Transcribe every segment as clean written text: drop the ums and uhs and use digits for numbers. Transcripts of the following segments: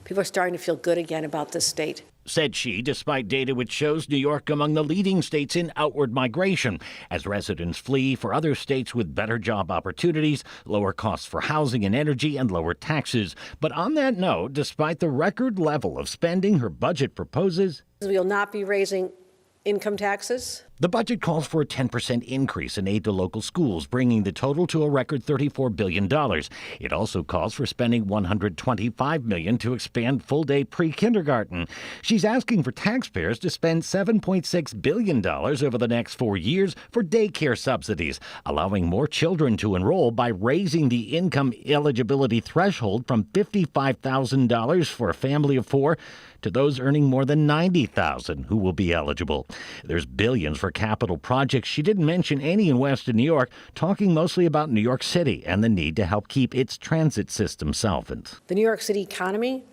People are starting to feel good again about this state. Said she, despite data which shows New York among the leading states in outward migration, as residents flee for other states with better job opportunities, lower costs for housing and energy, and lower taxes. But on that note, despite the record level of spending her budget proposes, we will not be raising income taxes. The budget calls for a 10% increase in aid to local schools, bringing the total to a record $34 billion. It also calls for spending $125 million to expand full-day pre-kindergarten. She's asking for taxpayers to spend $7.6 billion over the next 4 years for daycare subsidies, allowing more children to enroll by raising the income eligibility threshold from $55,000 for a family of 4 to those earning more than $90,000 who will be eligible. There's billions for capital projects. She didn't mention any in Western New York, talking mostly about New York City and the need to help keep its transit system solvent. The New York City economy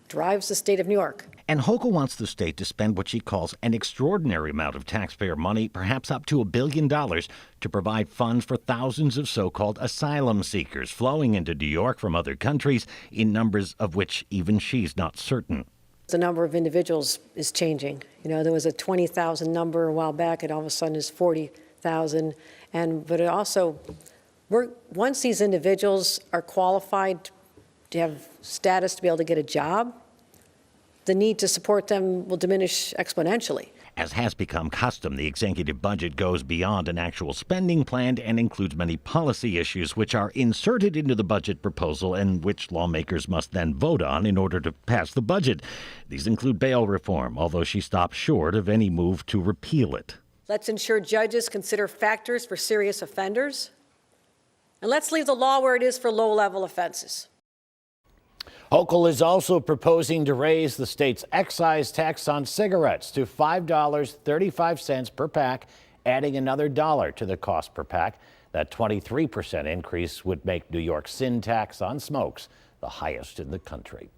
drives the state of New York. And Hochul wants the state to spend what she calls an extraordinary amount of taxpayer money, perhaps up to $1 billion, to provide funds for thousands of so-called asylum seekers flowing into New York from other countries, in numbers of which even she's not certain. The number of individuals is changing. You know, there was a 20,000 number a while back, and all of a sudden is 40,000. But it also, once these individuals are qualified to have status to be able to get a job, the need to support them will diminish exponentially. As has become custom, the executive budget goes beyond an actual spending plan and includes many policy issues which are inserted into the budget proposal and which lawmakers must then vote on in order to pass the budget. These include bail reform, although she stopped short of any move to repeal it. Let's ensure judges consider factors for serious offenders, and let's leave the law where it is for low-level offenses. Hochul is also proposing to raise the state's excise tax on cigarettes to $5.35 per pack, adding another $1 to the cost per pack. That 23% increase would make New York's sin tax on smokes the highest in the country.